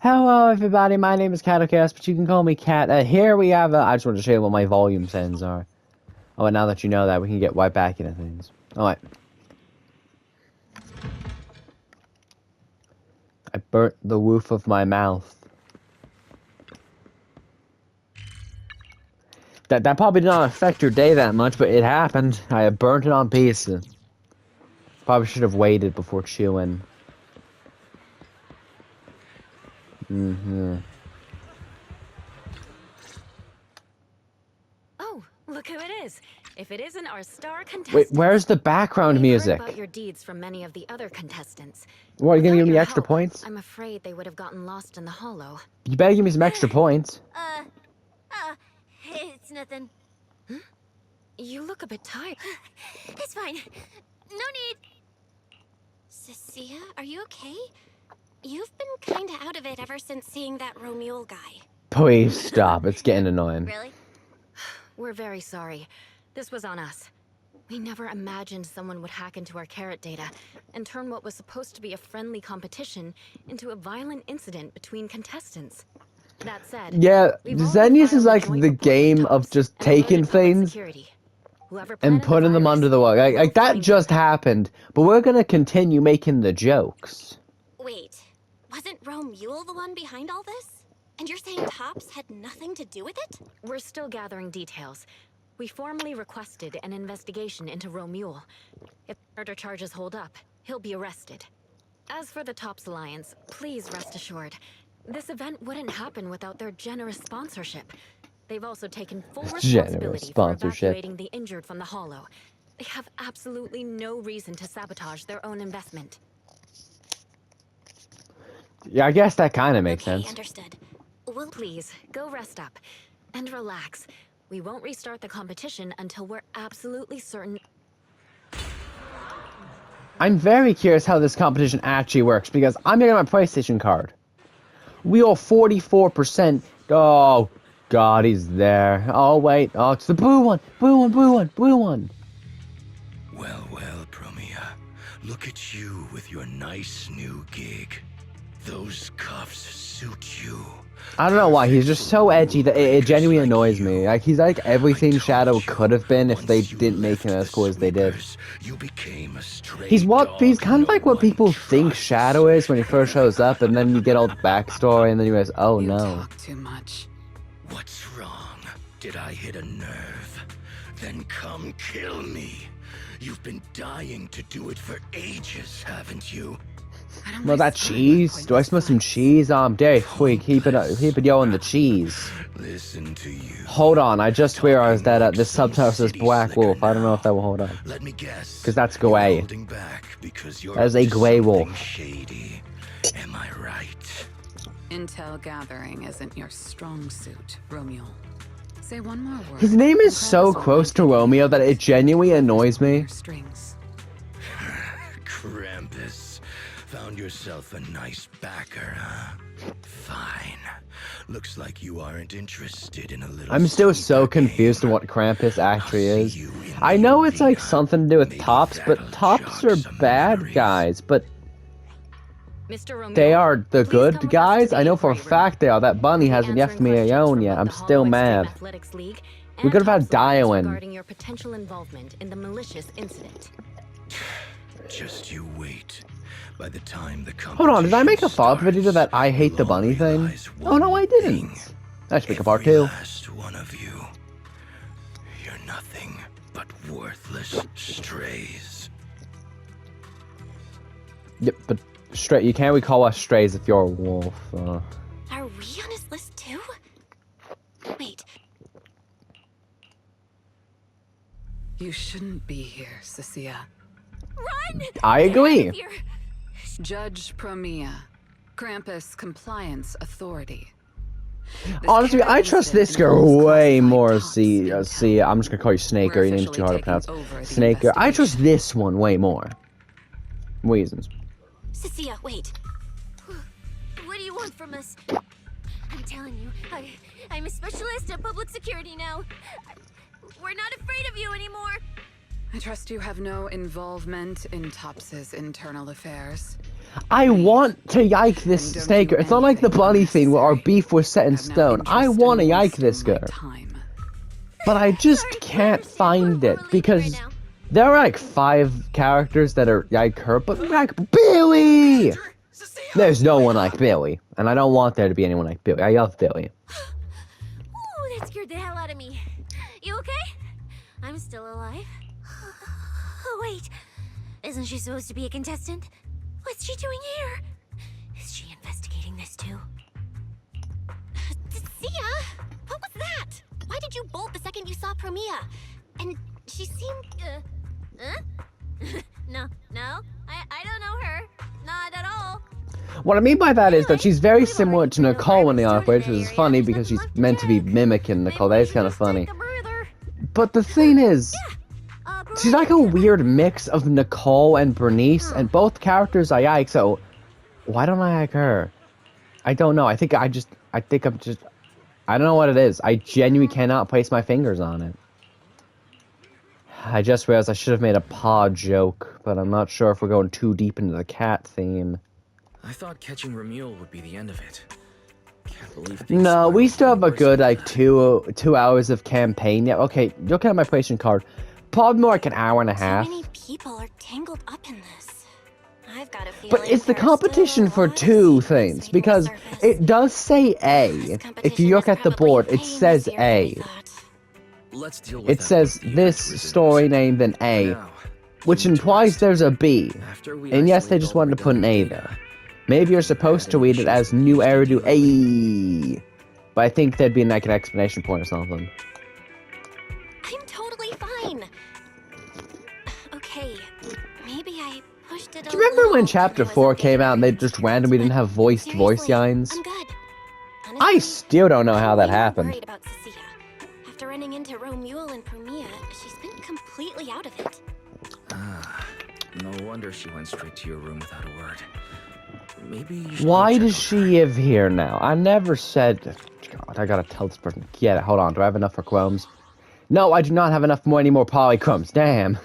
Hello everybody, my name is Catocast, but you can call me Cat. Here we have, I just wanted to show you what my volume settings are. Oh, and now that you know that, we can get right back into things. Alright. I burnt the roof of my mouth. That probably did not affect your day that much, but it happened. I burnt it on pieces. Probably should have waited before chewing. Oh, look who it is. If it isn't our star contestant. Wait, where's the background music? Heard about your deeds from many of the other contestants. What, are you gonna Without give me your extra help, points? I'm afraid they would have gotten lost in the hollow. You better give me some extra points. It's nothing. Huh? You look a bit tired. It's fine. No need. Cissia, are you okay? You've been kinda out of it ever since seeing that Romule guy. Please stop, it's getting annoying. Really? We're very sorry. This was on us. We never imagined someone would hack into our carrot data and turn what was supposed to be a friendly competition into a violent incident between contestants. That said, Yeah, Zenless is like the game of just taking things and putting them under the rug. Like that just happened, but we're gonna continue making the jokes. Wait, wasn't Romule the one behind all this? And you're saying Tops had nothing to do with it? We're still gathering details. We formally requested an investigation into Romule. If murder charges hold up, he'll be arrested. As for the Tops Alliance, please rest assured, this event wouldn't happen without their generous sponsorship. They've also taken full responsibility for evacuating the injured from the hollow. They have absolutely no reason to sabotage their own investment. Yeah, I guess that kind of makes sense. Understood. Well, please, go rest up. And relax. We won't restart the competition until we're absolutely certain. I'm very curious how this competition actually works, because I'm getting my PlayStation card. We are 44%. Oh, God, he's there. Oh, wait. Oh, it's the blue one. Blue one, blue one, blue one. Well, Promia. Look at you with your nice new gig. Those cuffs suit you. I don't know why, he's just so edgy that it genuinely annoys me. Like, he's like everything Shadow could have been if they didn't make him as cool as they did. He's kind of like what people think Shadow is when he first shows up, and then you get all the backstory, and then you realize, oh no. You talk too much. What's wrong? Did I hit a nerve? Then come kill me. You've been dying to do it for ages, haven't you? Well, that cheese? Do I smell some cheese? Dare quick, keep it yo on the cheese. Listen to you. Hold on, I just realized that this subtitle says Black Wolf. I don't know if that will hold up. Let me guess. Because that's gray. That is a gray wolf. Shady. Am I right? Intel gathering isn't your strong suit, Romule. Say one more word. His name is so close to Romeo that it genuinely annoys me. Strings. Krampus. Found yourself a nice backer, huh? Fine. Looks like you aren't interested in a little. I'm still so confused on what Krampus actually is. I know it's like something to do with Tops, but Tops are bad guys, but they are the good guys? I know for a fact they are. That bunny hasn't left me alone yet. I'm still mad. We could have had Dialin. Regarding your potential involvement in the malicious incident. Just you wait. By the time the hold on, did I make a follow-up video to that I hate the bunny thing? Oh no, I didn't. I should make a part 2. Last one of you. You're nothing but worthless strays. Yep, but you can't really call us strays if you're a wolf. Are we on his list too? Wait. You shouldn't be here, Cissia. Run! I agree. Judge Promia, Krampus Compliance Authority. Honestly, I trust this girl way more. See, I'm just gonna call you Snaker. Your name's too hard to pronounce. Snaker. I trust this one way more. Reasons. Cissia, wait. What do you want from us? I'm telling you, I'm a specialist at public security now. We're not afraid of you anymore. I trust you have no involvement in Tops's internal affairs. I want to yike this snake girl. It's not like the bunny thing where our beef was set in stone. I want to yike this girl. But I just can't find it because there are like 5 characters that are like her, but like Billy! There's no one like Billy, and I don't want there to be anyone like Billy. I love Billy. Ooh, that scared the hell out of me. You okay? I'm still alive. Oh, wait. Isn't she supposed to be a contestant? What's she doing here? Is she investigating this too? Cia? What was that? Why did you bolt the second you saw Promia? And she seemed, huh? No, I don't know her. Not at all. What I mean by that is that she's very similar to Nicole in the art, which is funny because she's meant to be mimicking Nicole. That is kind of funny. But the thing is, she's like a weird mix of Nicole and Bernice, and both characters I like, so why don't I like her? I don't know. I think I'm just, I don't know what it is. I genuinely cannot place my fingers on it. I just realized I should have made a paw joke, but I'm not sure if we're going too deep into the cat theme. I thought catching Ramule would be the end of it. Can't believe No, we still have a good, like, two hours of campaign. Yeah, okay, look at my PlayStation card. Probably more like an hour and a half. So many people are tangled up in this. I've got a feeling. But it's the competition for 2 things, because it does say A. If you look at the board, it says A. Let's deal with It says this story name, then A, which implies there's a B. And yes, they just wanted to put an A there. Maybe you're supposed to read it as New Eridu A. But I think there'd be like an explanation point or something. I'm totally fine. Okay, maybe I pushed it. Do you remember when Chapter 4 came out and they just randomly didn't have voiced voice lines? I'm good. I still don't know how that I'm happened. worried about Cissia. After running into Romule and Promia, she's been completely out of it. Ah, no wonder she went straight to your room without a word. Maybe you should Why check does on she her. live here now? I never said... God, I gotta tell this person. Get it. Hold on. Do I have enough for chromes? No, I do not have enough any more polychromes. Damn.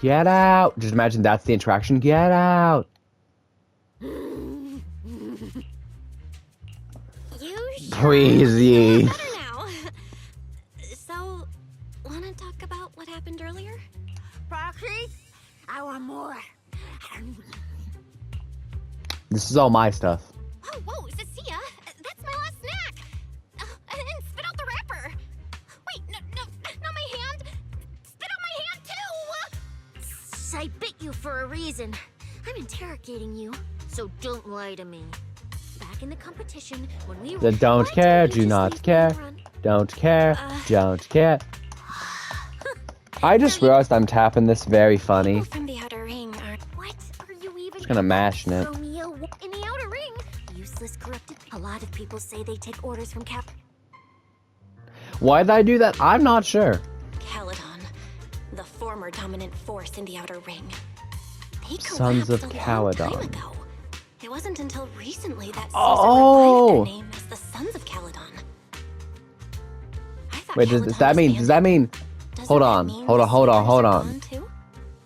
Get out. Just imagine that's the interaction. Get out. Please, ye. Better now. So, wanna talk about what happened earlier? Proxy, I want more. This is all my stuff. Oh, whoa, Cissia, that's my last snack. And spit out the wrapper. Wait, no, not my hand. Spit out my hand too. I bit you for a reason. I'm interrogating you, so don't lie to me. Back in the competition, when we Then don't care, do not care. Don't care, don't care. I just realized I'm tapping this very funny. From the outer ring are... What are you even... Just gonna mash it. Romeo, in the outer ring? Useless, corrupted... A lot of people say they take orders from Why did I do that? I'm not sure. Caledon, the former dominant force in the outer ring. They Sons of collapsed a long time Caledon. ago. It wasn't until recently that Caesar Oh! revived their name as the Sons of Caledon. I thought Wait, does Caledon that was mean... Does that mean... Doesn't Hold that on, mean hold the on, hold on, sleepers hold are on. gone too?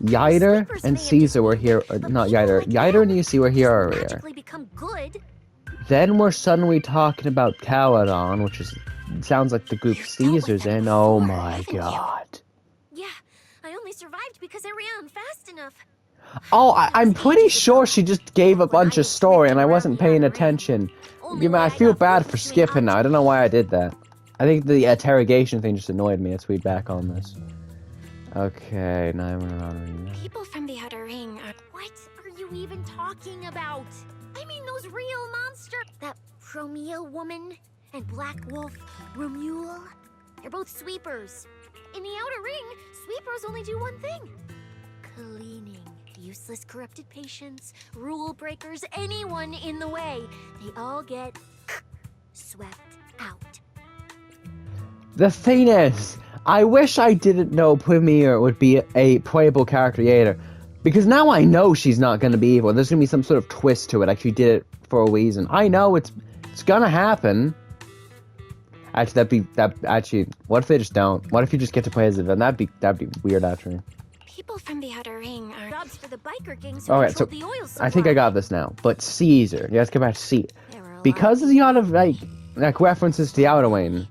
Yider Sleepers and may have Caesar were here... but not people Yider. like Yider and them Yusi were here earlier. magically become good. Then we're suddenly talking about Caledon, which is... Sounds like the group You've dealt with Caesar's them in. Oh before, my haven't you? god. Yeah, I only survived because I ran fast enough. Oh, I'm pretty sure she just gave a bunch of story and I wasn't paying attention. I feel bad for skipping now. I don't know why I did that. I think the interrogation thing just annoyed me. Let's read back on this. Okay, now we're on. People from the outer ring are... What are you even talking about? I mean those real monsters. That Promia woman and Black Wolf Romule. They're both sweepers. In the outer ring, sweepers only do one thing. Cleaning. Useless corrupted patients, rule breakers, anyone in the way. They all get swept out. The thing is, I wish I didn't know Premier would be a playable character later. Because now I know she's not going to be evil. There's going to be some sort of twist to it, like she did it for a reason. I know it's gonna happen. Actually, what if they just don't? What if you just get to play as a villain? That'd be weird, actually. People from the Outer Ring are jobs for the biker gangs Alright, so the oil supply. I think I got this now. But Caesar, you guys come back to Caesar. There were a lot Because there's a lot of like references to the Outer Ring.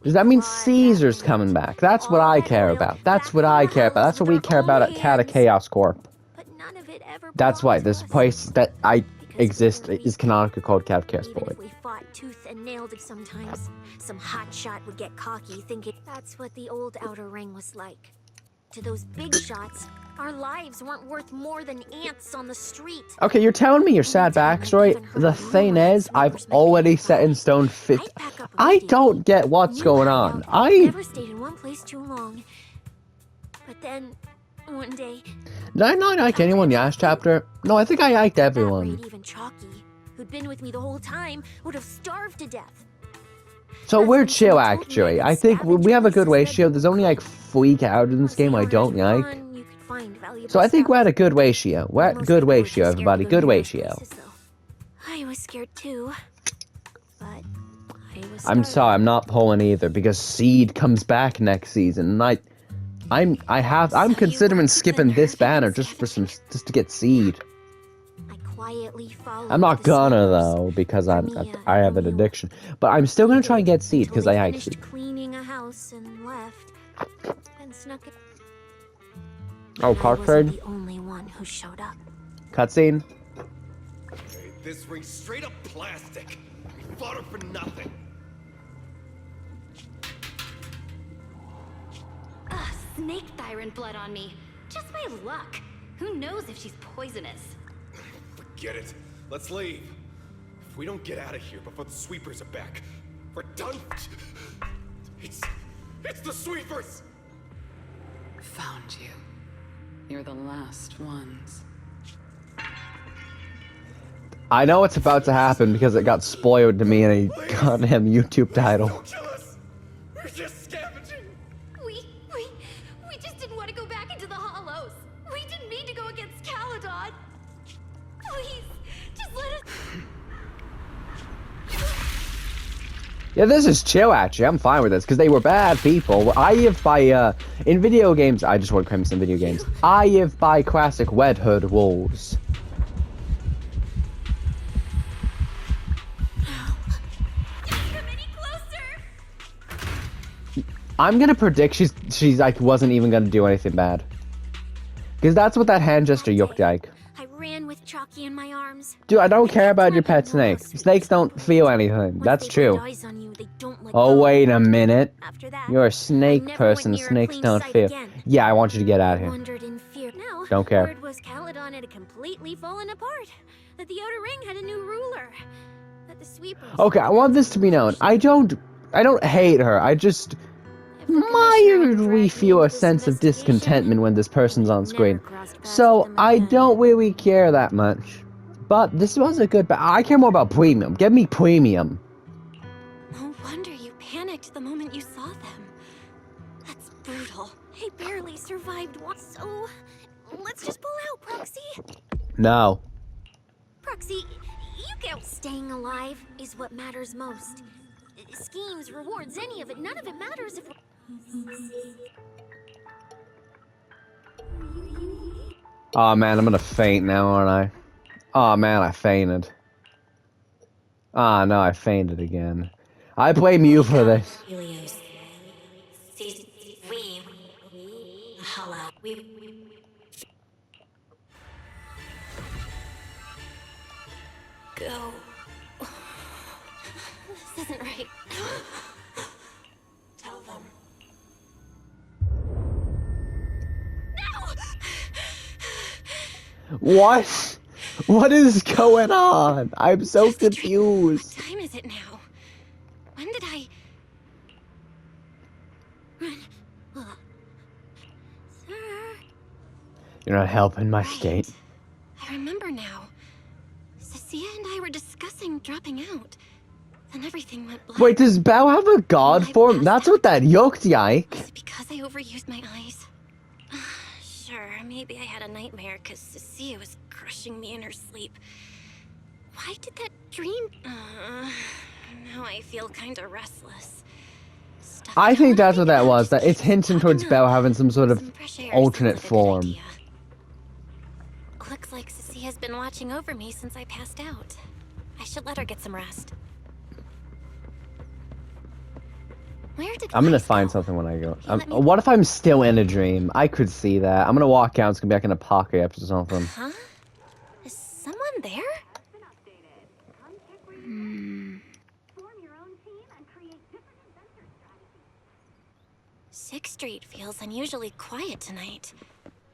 Does that mean Caesar's coming back? That's what I care about. That's what I care about. That's what we care about at Cat of Chaos Corp. But none of it ever That's why belonged this to us. place that I Because exist when we is canonically called Cat of Chaos Even Boy. if we fought tooth and nailed it sometimes, some hotshot would get cocky thinking that's what the old Outer Ring was like. To those big shots, our lives weren't worth more than ants on the street. Okay, you're telling me your sad backstory? The thing is, I've already set in stone fit. I'd pack up I immediately. don't get what's Knew going how on. to- I never stayed in one place too long. But then, one day, did I not like anyone last chapter? No, I think I liked that everyone. rate, even Chalky, who'd been with me the whole time, would have starved to death. So we're chill, actually. I think we have a good ratio. There's only like 3 characters in this game I don't like. So I think we're at a good ratio. We're at good ratio, everybody. Good ratio. I was scared too, but I was. I'm sorry, I'm not pulling either because Seed comes back next season. And I'm considering skipping this banner just to get Seed. I quietly followed. I'm not the gonna sweepers. though because I Mia have an and addiction. But I'm still gonna try and get Seed Until because they I like finished Seed. cleaning a house and left, and snuck it. Oh, I card wasn't trade? the only one who showed up. Cutscene. Hey, this ring's straight up plastic. We fought her for nothing. Ugh, snake thyron blood on me. Just my luck. Who knows if she's poisonous? Forget it. Let's leave. If we don't get out of here before the sweepers are back, we're done. It's the sweepers! Found you. You're the last ones. I know what's about to happen because it got spoiled to me in a goddamn YouTube title. Don't kill us! We're just scavenging! We just didn't want to go back into the hollows. We didn't mean to go against Caledon. Please, just let us. Yeah, this is chill actually. I'm fine with this because they were bad people. I live by in video games. I just want Crimson video games. I live by classic Red Hood rules. Come any closer. I'm gonna predict she's like wasn't even gonna do anything bad. Because that's what that hand gesture looked like. I ran with Chalky in my arms. Dude, I don't care about your pet snake. Snakes don't feel anything. That's Once they true. put eyes on you, they don't let Oh, go. wait a minute. After that, You're a I snake never person. went near a Snakes clean don't sight feel. again. Yeah, I want you to get out of I here. wondered in fear. Now, Don't care. word was Caledon had completely fallen apart. That the Outer Ring had a new ruler. That the sweepers. Okay, I want this to be known. I don't hate her. I just If the commissioner had mildly dragged feel me a into this sense of investigation, discontentment when this person's on never screen. crossed paths So with them I again. don't really care that much. But this was a good. I care more about premium. Give me premium. No wonder you panicked the moment you saw them. That's brutal. I barely survived one. So, let's just pull out, Proxy. No. Proxy, you get staying alive is what matters most. Schemes, rewards, any of it, none of it matters if. Oh man, I'm gonna faint now, aren't I? Oh man, I fainted. Ah, no, I fainted again. I blame you for this. Helios. We. Hello. Go. This isn't right. Tell them. What? What is going on? I'm so confused. What time is it now? When did I... Run. Sir. You're not helping my state. I remember now. Cissia and I were discussing dropping out. Then everything went black. Wait, does Belle have a god form? That's what that looked like. Is it because I overused my eyes? Sure, maybe I had a nightmare because Cissia was crushing me in her sleep. Why did that dream... Now I feel kinda restless. Stuff I think down, that's what that just was. That it's keeps hinting towards popping Belle up. having some sort of Some fresh air alternate sounds like a good form. idea. Looks like Sissy has been watching over me since I passed out. I should let her get some rest. Where did I'm gonna Wise find go? something when I go. Let me- What if I'm still in a dream? I could see that. I'm gonna walk out. It's gonna be like an apocalypse or something. Huh? Is someone there? Sixth Street feels unusually quiet tonight.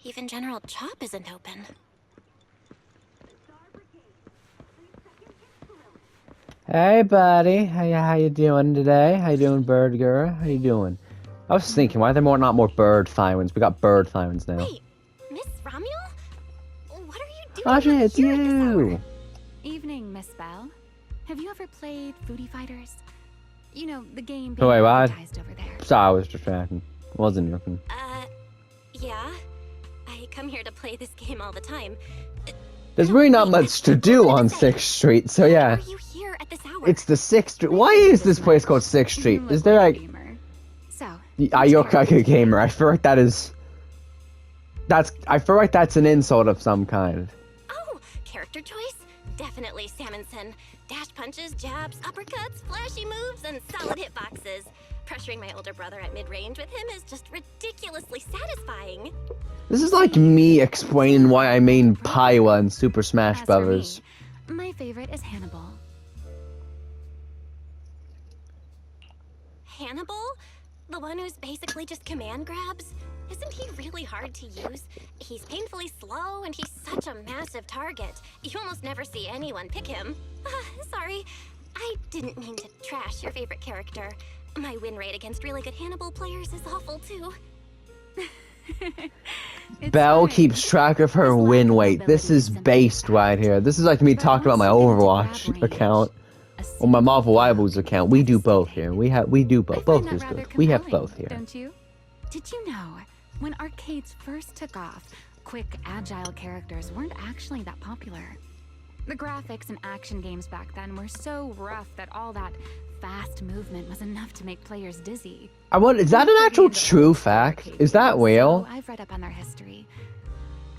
Even General Chop isn't open. Hey, buddy. How you doing today? How you doing, bird girl? How you doing? I was thinking, why are there not more bird sirens? We got bird sirens now. Wait, Miss Romuel? What are you doing Oh up shit, it's here at this hour? you! Evening, Miss Belle. Have you ever played Foodie Fighters? You know, the game Oh, being wait, what? advertised over there. Sorry, I was distracted. Wasn't looking. Yeah. I come here to play this game all the time. There's really not much to do on 6th Street, so yeah. Why are you here at this hour? It's the 6th Street. Why is this place called 6th Street? You Is look there a like... gamer. So, You're like a gamer. I feel like that is... I feel like that's an insult of some kind. Oh, character choice? Definitely Salmonson. Dash punches, jabs, uppercuts, flashy moves, and solid hitboxes. Pressuring my older brother at mid-range with him is just ridiculously satisfying. This is like me explaining why I main Paiwa in Super Smash as Brothers. for me, my favorite is Hannibal. Hannibal? The one who's basically just command grabs? Isn't he really hard to use? He's painfully slow, and he's such a massive target. You almost never see anyone pick him. Sorry. I didn't mean to trash your favorite character. My win rate against really good Hannibal players is awful, too. Belle keeps track of her win weight. This is based right here. This is like me talking about my Overwatch account or my Marvel Rivals account. We do both here. We do both. Both is good. We have both here. Don't you? Did you know, when arcades first took off, quick, agile characters weren't actually that popular. The graphics in action games back then were so rough that all that fast movement was enough to make players dizzy. Is that an actual true fact? Is that real? So I've read up on their history.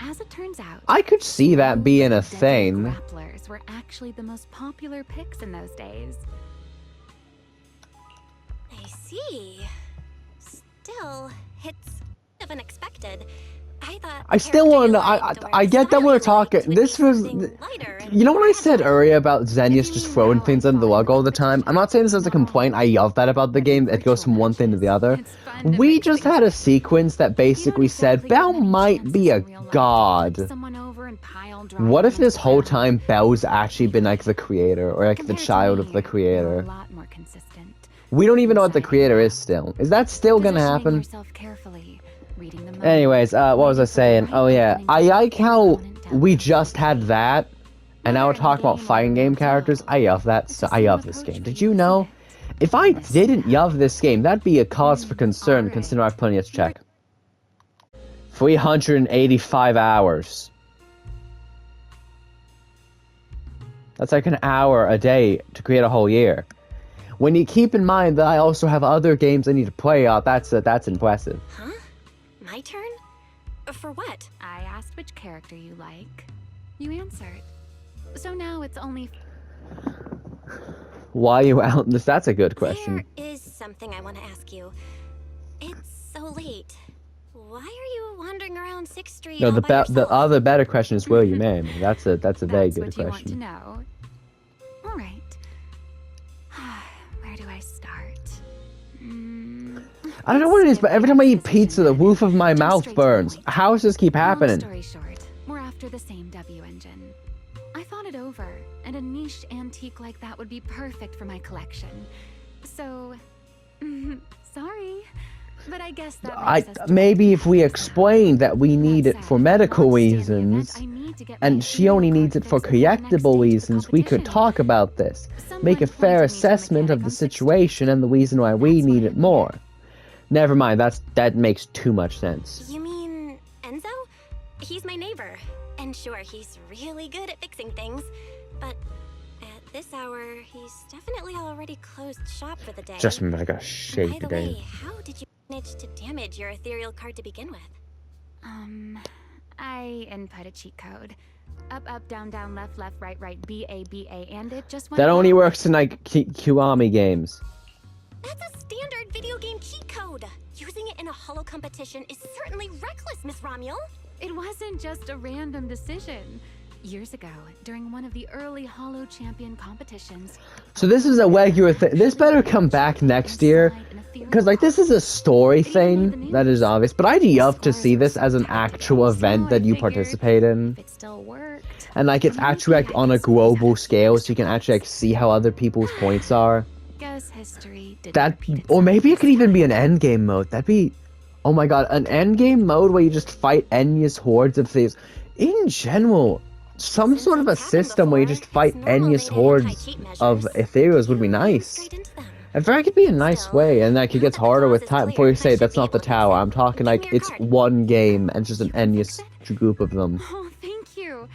As it turns out, I could see that being a deadly thing. grapplers were actually the most popular picks in those days. I see. Still, it's kind of unexpected. I thought I still want to. I get that we're talking. This was. You know what I said earlier about Zenless just throwing things under the rug all the time? I'm not saying this as a complaint. I love that about the game. It goes from one thing to the other. We just had a sequence that basically said Belle might be a god. What if this whole time Belle's actually been like the creator or like the child of the creator? We don't even know what the creator is still. Is that still gonna happen? Anyways, what was I saying? Oh yeah, I like how we just had that, and now we're talking about fighting game characters. I love that. So I love this game. Did you know? If I didn't love this game, that'd be a cause for concern, considering I've plenty to check. 385 hours. That's like an hour a day to create a whole year. When you keep in mind that I also have other games I need to play out, that's impressive. Huh? My turn? For what? I asked which character you like. You answered. So now it's only... Why are you out in this? That's a good question. There is something I want to ask you. It's so late. Why are you wandering around 6th Street No, all by yourself? the other better question is, will you marry me? That's a very good That's what you want to question. know. All right. Where do I start? I don't know what it is, but every time I eat pizza, the roof of my mouth burns. How does this keep happening? Long story short, we're after the same W engine. I thought it over, and a niche antique like that would be perfect for my collection. So, sorry, but I guess that makes us Maybe if we explain that we need it for medical reasons, and she only needs it for collectible reasons, we could talk about this. Make a fair assessment of the situation and the reason why we need it more. Never mind, that makes too much sense. You mean Enzo? He's my neighbor. And sure, he's really good at fixing things. But at this hour, he's definitely already closed shop for the day. Just remember, I got By shake the today. way, how did you manage to damage your ethereal card to begin with? I input a cheat code. Up, up, down, down, left, left, right, right, B, A, B, A, and it just went That only wrong. works in like Kiwami games. That's a standard video game cheat code. Using it in a holo competition is certainly reckless, Miss Romuel. It wasn't just a random decision. Years ago, during one of the early Holo Champion competitions. So this is a regular thing. This better come back next year. Because, like, this is a story thing. That is obvious. But I'd love to see this as an actual event that you participate in. It still worked. And, like, it's actually, like, on a global scale. So you can actually, like, see how other people's points are. Guess history didn't That, repeat or itself maybe it this could even time. be an endgame mode. That'd be... Oh my god, an endgame mode where you just fight endless hordes of thieves. In general... Some sort of a system where you just fight endless hordes of ethereals would be nice. I feel like it'd be a nice way, and like it gets harder with time. Before you say that's not the tower, I'm talking like it's one game and just an endless group of them. Oh, thank you.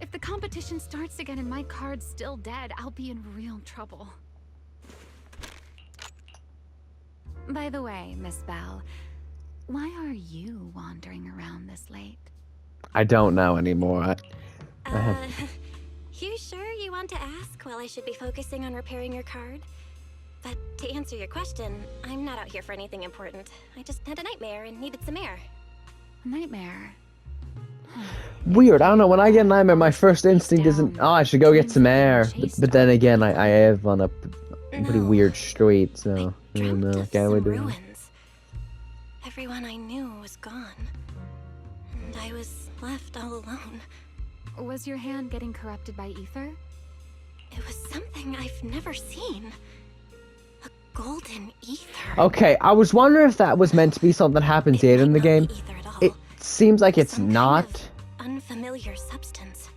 If the competition starts again and my card's still dead, I'll be in real trouble. By the way, Miss Bell, why are you wandering around this late? I don't know anymore. You sure you want to ask while I should be focusing on repairing your card? But to answer your question, I'm not out here for anything important. I just had a nightmare and needed some air. A nightmare. Weird, I don't know, when I get a nightmare, my first instinct isn't, oh, I should go get some air. But then again, I live on a pretty weird street, so I don't know, Dreamt can't of we some do? ruins. Everyone I knew was gone. And I was left all alone. Was your hand getting corrupted by ether? It was something I've never seen. A golden ether. Okay, I was wondering if that was meant to be something that happens later in the game. Ether at all. It seems like it's Some kind not. of unfamiliar substance.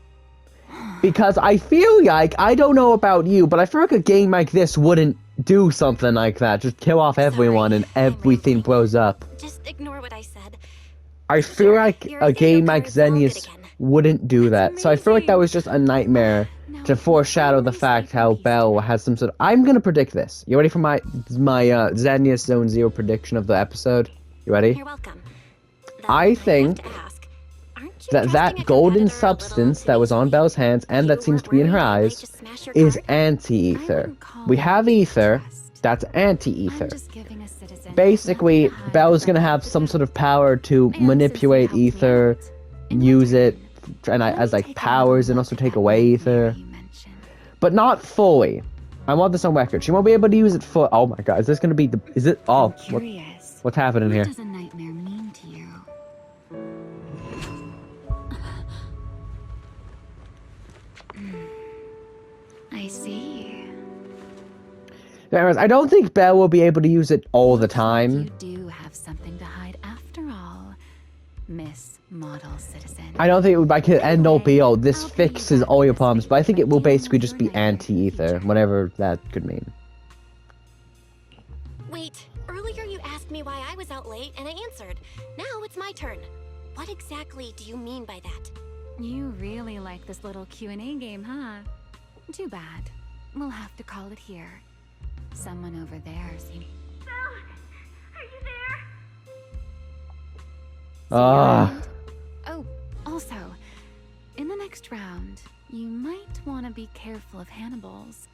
Because I feel like, I don't know about you, but I feel like a game like this wouldn't do something like that. Just kill off everyone and everything blows up. Just ignore what I said. I feel like a game like Zenless wouldn't do that. So I feel like that was just a nightmare to foreshadow the fact how Belle has some sort of... I'm gonna predict this. You ready for my Zenless Zone Zero prediction of the episode? You ready? You're welcome. Though I have think to ask, aren't you that trusting a golden competitor a little substance too that was on easily? Belle's hands and that You seems to be in her weren't worried they might eyes just smash your is card? anti-ether. We have ether, that's anti-ether. I'm just giving a citizen Basically, nothing to hide Belle's gonna but have the some truth. sort of power to And manipulate since you helped me ether, out, in use it, return, and let as me like take a powers and look also at take that away ether. nightmare you mentioned. But not fully. I want this on record. She won't be able to use it full. Oh my god, is this gonna be the... Is it... Oh, I'm curious. what's happening What here? does a nightmare mean to you? I see. Anyways, I don't think Belle will be able to use it all the time. You do have something to hide after all, Miss Model Citizen. I don't think it would like end all be all. This fixes all your problems, but I think it will basically just be anti-ether, whatever that could mean. Wait, earlier you asked me why I was out late and I answered. Now it's my turn. What exactly do you mean by that? You really like this little Q&A game, huh? Too bad. We'll have to call it here. Someone over there seems... Are you there? Ah, Oh, also, in the next round, you might want to be careful of Hannibals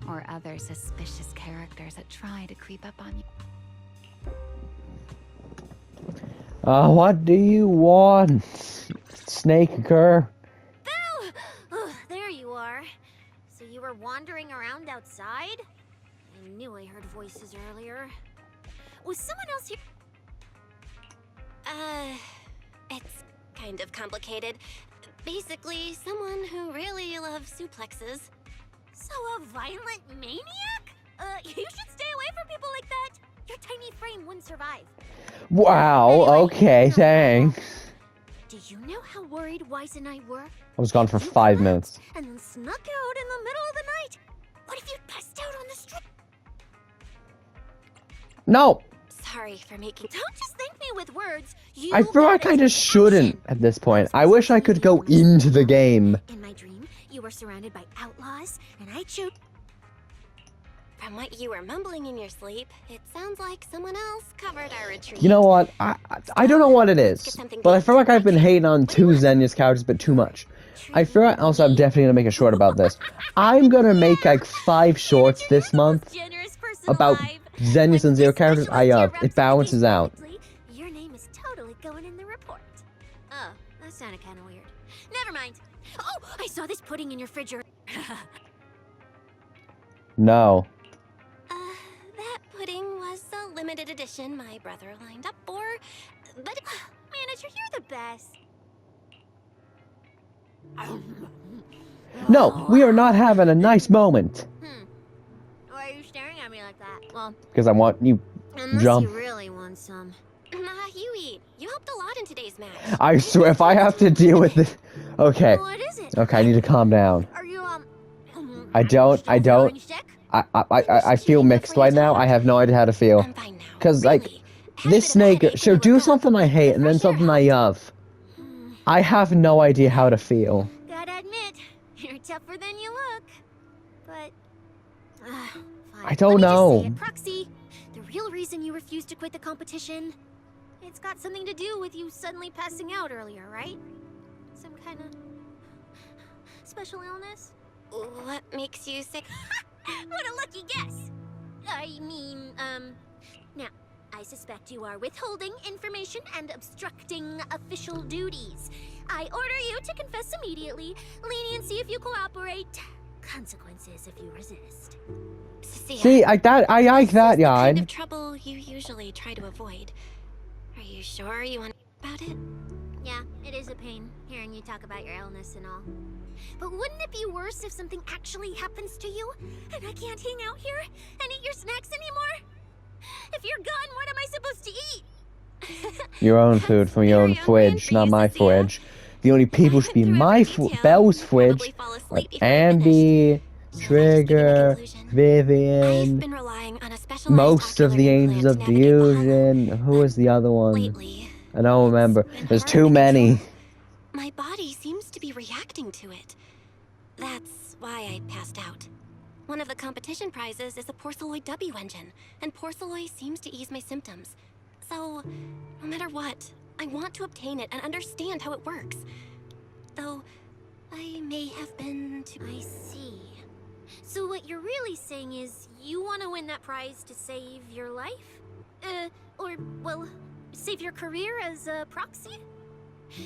or other suspicious characters that try to creep up on you. what do you want, Snake Girl? Belle! Oh, there you are. So you were wandering around outside? I knew I heard voices earlier. Was someone else here? It's kind of complicated. Basically, someone who really loves suplexes. So a violent maniac? You should stay away from people like that. Your tiny frame wouldn't survive. Wow, okay, thanks. Do you know how worried Wise and I were? I was gone for You 5 left minutes. And then snuck out in the middle of the night. What if you passed out on the street? No, Sorry for making. Don't just thank me with words. You I feel like I gotta just take shouldn't action. at this point. I wish I could go into the game. In my dream, you were surrounded by outlaws, and I chose. From what you were mumbling in your sleep, it sounds like someone else covered our retreat. You know what? I don't know what it is, but I feel like I've been hating on two Zenless characters, but too much. I feel like also I'm definitely gonna make a short about this. I'm gonna make like 5 shorts this month about Zenless and Zero characters. It balances out. Your name is totally going in the report. Oh, that sounded kind of weird. Never mind. Oh, I saw this pudding in your refrigerator. No. That pudding was a limited edition my brother lined up for, but Manager, you're the best. No, we are not having a nice moment. Why are you staring at me like that? Well, Because I want you unless jump. you really want some. you eat. You helped a lot in today's match. I swear, if I have to deal with this... Okay. What is it? Okay, I need to calm down. Are you, I feel mixed right now. I have no idea how to feel. I'm fine now. Because, like, Really. Had a this bit of a snake... headache, She'll but do woke up. something I hate and then Fresh something air I helped. love. I have no idea how to feel. Gotta admit, you're tougher than you look. But, fine. I don't Let me just know. say it, Proxy, the real reason you refused to quit the competition, it's got something to do with you suddenly passing out earlier, right? Some kind of special illness? What makes you say? What a lucky guess! I mean, now, I suspect you are withholding information and obstructing official duties. I order you to confess immediately, leniency if you cooperate, consequences if you resist. Cissia, See, I like that, the kind yeah. of trouble you usually try to avoid. Are you sure you want to about it? Yeah, it is a pain, hearing you talk about your illness and all. But wouldn't it be worse if something actually happens to you, and I can't hang out here and eat your snacks anymore? If you're gone, what am I supposed to eat? Your own food from your own Very on brand fridge, for not you, my Cissia. fridge. The only people should be Through my every detail, Belle's you'll fridge probably fall are asleep before you're Andy, finished. Trigger, I've Vivian, been relying on a specialized most of the ocular Angels implant of to navigate the Fusion. Who was the other hollow. one? Lately, I don't remember. it's been There's hard too to many. control. My body seems to be reacting to it. That's why I passed out. One of the competition prizes is a Porceloid W engine, and Porceloid seems to ease my symptoms. So, no matter what, I want to obtain it and understand how it works. Though, I may have been too... I see. So what you're really saying is you want to win that prize to save your life? Or, well, save your career as a proxy?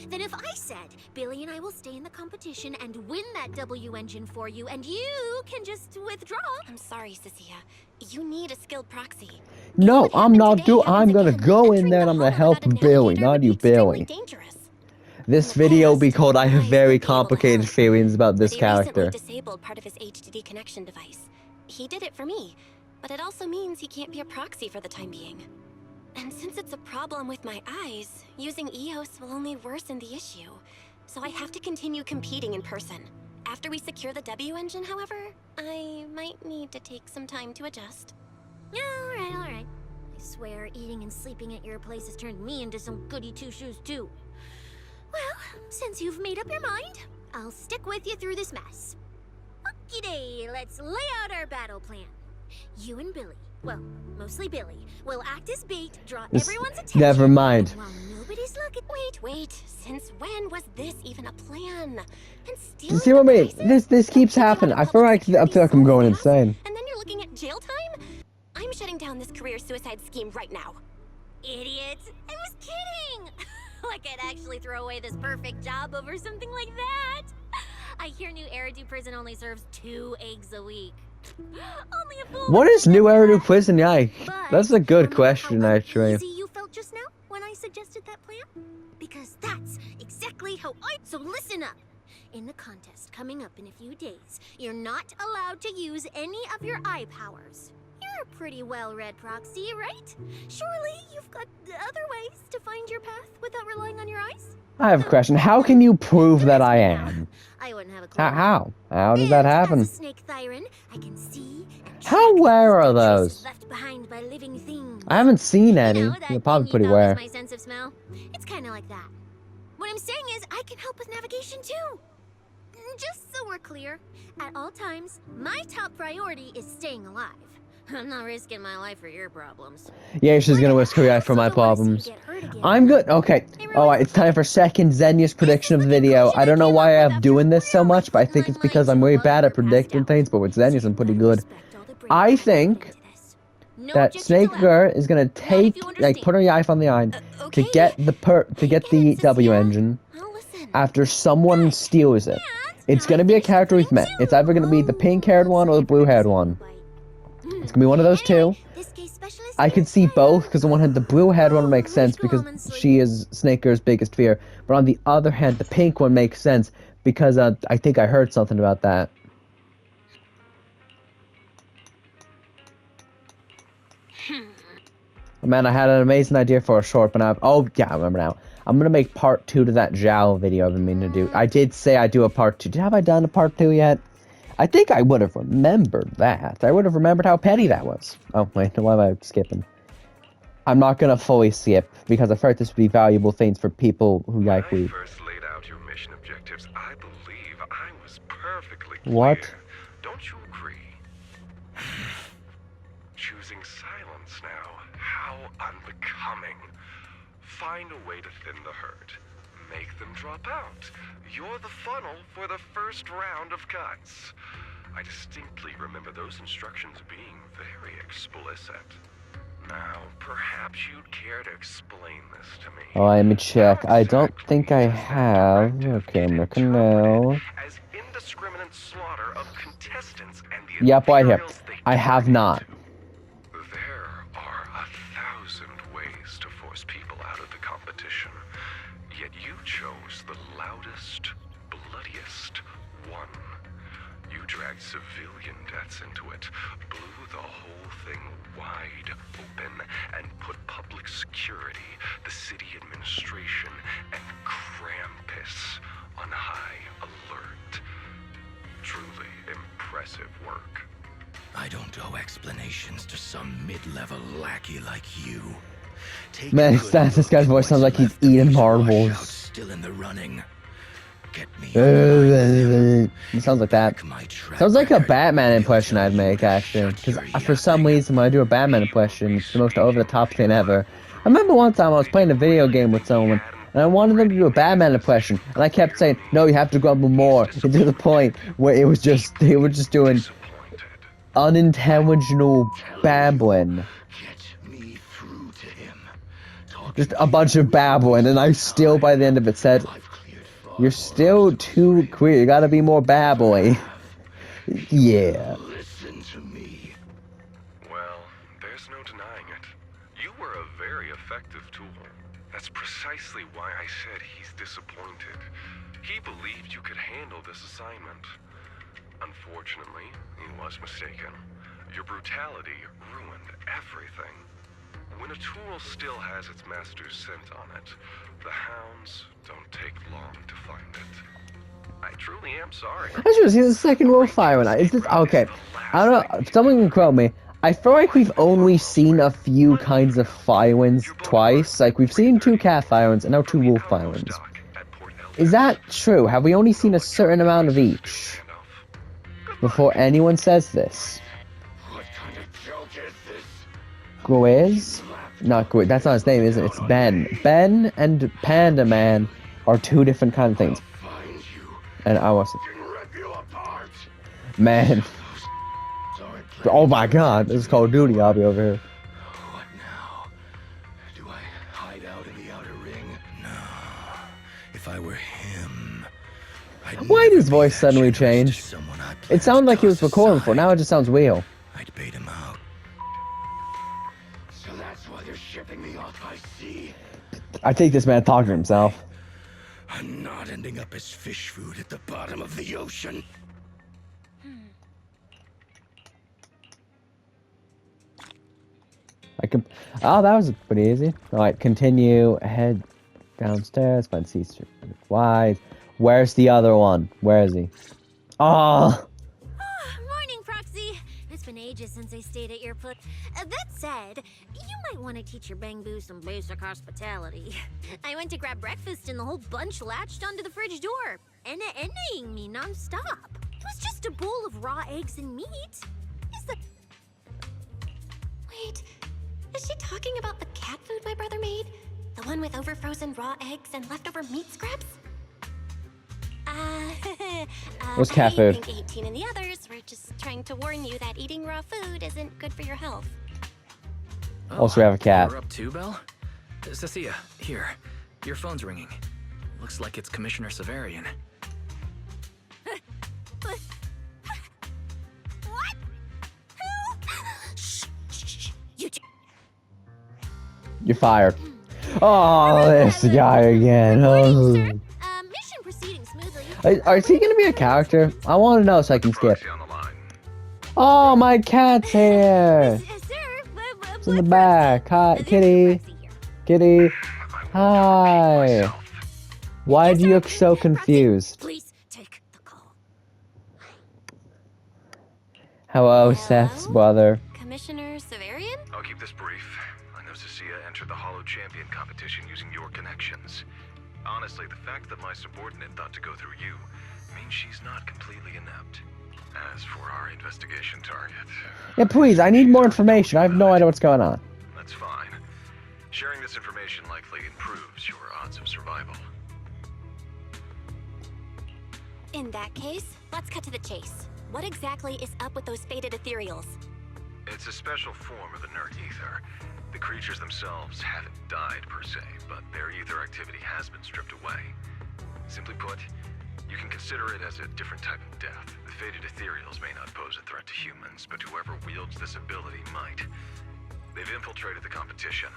Then if I said, Billy and I will stay in the competition and win that W engine for you, and you can just withdraw. I'm sorry, Cissia. You need a skilled proxy. No, What I'm happened not today doing. happens I'm gonna again. go in Entering there and the I'm gonna hall help without a Billy, navigator not would you, be extremely Billy. dangerous. This In the video will past, be called I have I very might be able to complicated help, feelings about this But he recently character. disabled part of his HDD connection device. He did it for me, but it also means he can't be a proxy for the time being. And since it's a problem with my eyes, using EOS will only worsen the issue. So I have to continue competing in person. After we secure the W engine, however, I might need to take some time to adjust. Alright. I swear, eating and sleeping at your place has turned me into some goody two-shoes too. Well, since you've made up your mind, I'll stick with you through this mess. Okie-day, let's lay out our battle plan. You and Billy, well, mostly Billy, will act as bait, draw everyone's attention. Never mind. And while nobody's looking, Wait, since when was this even a plan? And Do you see what I mean? This keeps happening. I feel like I'm going insane. And then you're looking at jail time? I'm shutting down this career suicide scheme right now. idiot! I was kidding! Like I'd actually throw away this perfect job over something like that. I hear New Eridu Prison only serves 2 eggs a week. Only a fool. What is New Eridu Prison? Yeah, But that's a good remember question, how actually. uneasy you felt just now when I suggested that plan? Because that's exactly how I. So listen up. In the contest coming up in a few days, you're not allowed to use any of your eye powers. You're a pretty well-read proxy, right? Surely you've got other ways to find your path without relying on your eyes? I have a question. How can you prove that I am? I wouldn't have a clue. How? How does that And happen? as a snake Thyron, I can see and How track rare are traces those? left behind by living things. I haven't seen any. You know, that They're thing probably you pretty thought was rare. my sense of smell? It's kind of like that. What I'm saying is, I can help with navigation too. Just so we're clear, at all times, my top priority is staying alive. I'm not risking my life for your problems. Yeah, she's gonna risk her life for my problems. I'm good. Okay. Alright, it's time for second Zenless prediction of the video. I don't know why I'm doing this so much, but I think it's because I'm really bad at predicting things, but with Zenless I'm pretty good. I think that Snake Girl is gonna take, like, put her knife on the iron to get the W engine after someone steals it. It's gonna be a character we've met. It's either gonna be the pink-haired one or the blue-haired one. It's gonna be one of those two. I could see both, because on one hand, the blue-haired one makes sense because she is Snake Girl's biggest fear. But on the other hand, the pink one makes sense because I think I heard something about that. Man, I had an amazing idea for a short, but now... Oh, yeah, I remember now. I'm gonna make part 2 to that Zhao video I've been meaning to do. I did say I'd do a part 2. Have I done a part 2 yet? I think I would have remembered that. I would have remembered how petty that was. Oh, wait, why am I skipping? I'm not gonna fully skip, because I thought this would be valuable things for people who like weed. When I first laid out your mission objectives, I believe I was perfectly clear. What? Don't you agree? Choosing silence now. How unbecoming. Find a way to thin the herd. Make them drop out. You're the funnel for the first round of cuts. I distinctly remember those instructions being very explicit. Now, perhaps you'd care to explain this to me. Oh, let me check. I don't think I have. Okay, I'm looking now. As indiscriminate slaughter of contestants and the Yep, right here. materials they I have not. There are 1,000 ways to force people out of the competition. Yet you chose the loudest, bloodiest one. You dragged civilian deaths into it, blew the whole thing wide open, and put public security, the city administration, and Krampus on high alert. Truly impressive work. I don't owe explanations to some mid-level lackey like you. Take Man, a good this guy's look voice at sounds like what's he's left of eating these marbles. washouts Still in the running. Get me on It sounds like that. my track Sounds like a record. Batman They'll impression tell I'd you make, to actually. shut Because your for some yapping. reason, when I do a Batman impression, it's the most over-the-top thing ever. I remember one time I was playing a video game with someone, and I wanted them to do a Batman impression, and I kept saying, no, you have to grumble more, to the point where it was just, they were just doing unintentional babbling. Get me through to him. Talk Just a bunch of babbling, and I still, by the end of it, said, I've cleared far you're still too queer, you gotta be more babbly. Yeah. Listen to me. Well, there's no denying it. You were a very effective tool. That's precisely why I said he's disappointed. He believed you could handle this assignment. Unfortunately, he was mistaken. Your brutality ruined everything. When a tool still has its master's scent on it, the hounds don't take long to find it. I truly am sorry. I should have seen the second wolf fire one. Is this okay? I don't know. Someone can quote me. I feel like we've only seen a few kinds of fire winds twice. Like we've seen 2 cat fire winds and now 2 wolf fire winds. Is that true? Have we only seen a certain amount of each before anyone says this? What kind of joke is this? Gwiz? Not Gwiz. That's not his name, is it? It's Ben. Ben and Panda Man are 2 different kind of things. Find you And I was and rip you apart. man. Sorry, Oh my God! This is Call of Duty. I'll be over here. What now? Do I hide out in the outer ring? No. If I were him, I'd Why never did his be voice that suddenly generous to change? someone I It planned sounded to like he was toss recording for. aside. Now it just sounds real. I'd bait him out. So that's why they're shipping me off by sea. I think this man talking to himself. I'm not ending up as fish food at the bottom of the ocean. I can. Oh, that was pretty easy. All right, continue. Head downstairs. Find seats wide. Where's the other one? Where is he? Oh, Morning, Proxy. It's been ages ages since I stayed at your place. That said, you might want to teach your bang boo some basic hospitality. I went to grab breakfast and the whole bunch latched onto the fridge door, envying me nonstop. It was just a bowl of raw eggs and meat. Wait, is she talking about the cat food my brother made? The one with overfrozen raw eggs and leftover meat scraps? What's cat food? I think 18 and the others were just trying to warn you that eating raw food isn't good for your health. Also, we have a cat. You're up too, Belle? Cissia, here. Your phone's ringing. Looks like it's Commissioner Severian. What? Who? Shh. You're fired. Oh, this guy again. Oh. Mission proceeding smoothly. Is he gonna be a character? I want to know so I can skip. Proxy on the line. Oh, my cat's here. Sir, It's in the back. Hi, kitty. Kitty. Hi. Why do you look so confused? Please take the call. Hello, Seth's brother. Commissioner Severian? I'll keep this brief. I know Cissia entered the Hollow Champion competition using your connections. Honestly, the fact that my subordinate thought to go through you means she's not completely inept. As for our investigation target... Yeah, please, I need more information. I have no idea what's going on. That's fine. Sharing this information likely improves your odds of survival. In that case, let's cut to the chase. What exactly is up with those faded ethereals? It's a special form of the nerd ether. The creatures themselves haven't died per se, but their ether activity has been stripped away. Simply put, you can consider it as a different type of death. The faded ethereals may not pose a threat to humans, but whoever wields this ability might. They've infiltrated the competition,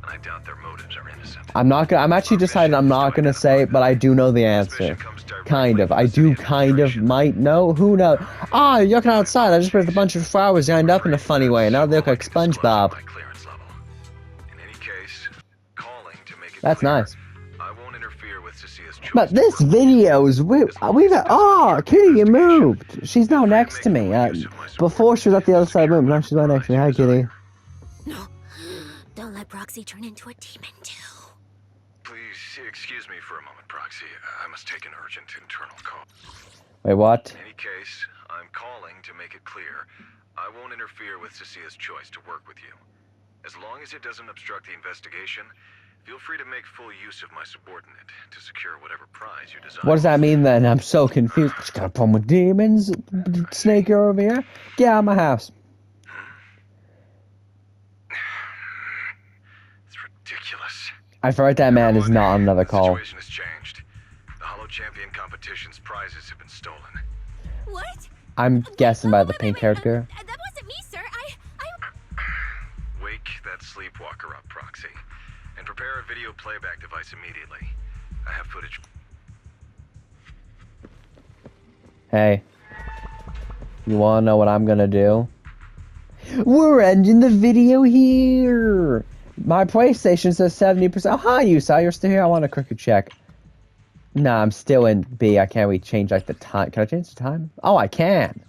and I doubt their motives are innocent. I'm actually decided I'm not gonna say it, but I do know the answer. Kind of. I do kind of might know. Who knows? Ah, you're looking outside. I just put a bunch of flowers lined up in a funny way. Now they look like SpongeBob. That's nice. I won't interfere with Cissia's choice. But this video is we've Kitty, you moved. She's now next to me. Before she was at the other side of the room. Now she's right next to me. Hi, Kitty. No, don't let Proxy turn into a demon too. Please excuse me for a moment, Proxy. I must take an urgent internal call. Wait, what? In any case, I'm calling to make it clear. I won't interfere with Cissia's choice to work with you. As long as it doesn't obstruct the investigation, feel free to make full use of my subordinate to secure whatever prize you desire. What does that mean then? I'm so confused. She's got a problem with demons. Snake girl over here. Get out of my house. It's ridiculous. I feel like that man is not on another call. The situation has changed. The Hollow Champion competition's prizes have been stolen. What? I'm guessing by the pink character. That wasn't me, sir. I... Wake that sleepwalker up, Proxy. And prepare a video playback device immediately. I have footage. Hey. You wanna know what I'm gonna do? We're ending the video here! My PlayStation says 70%. Oh, hi, Yusa. You're still here? I want a quick check. Nah, I'm still in B. I can't really change, like, the time. Can I change the time? Oh, I can.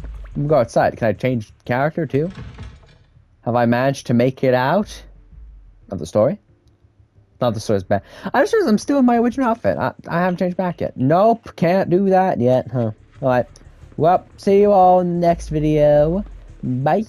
I'm gonna go outside. Can I change character, too? Have I managed to make it out of the story? Not the story's bad. I just realized I'm still in my original outfit. I haven't changed back yet. Nope, can't do that yet, huh? Alright. Well, see you all in the next video. Bye.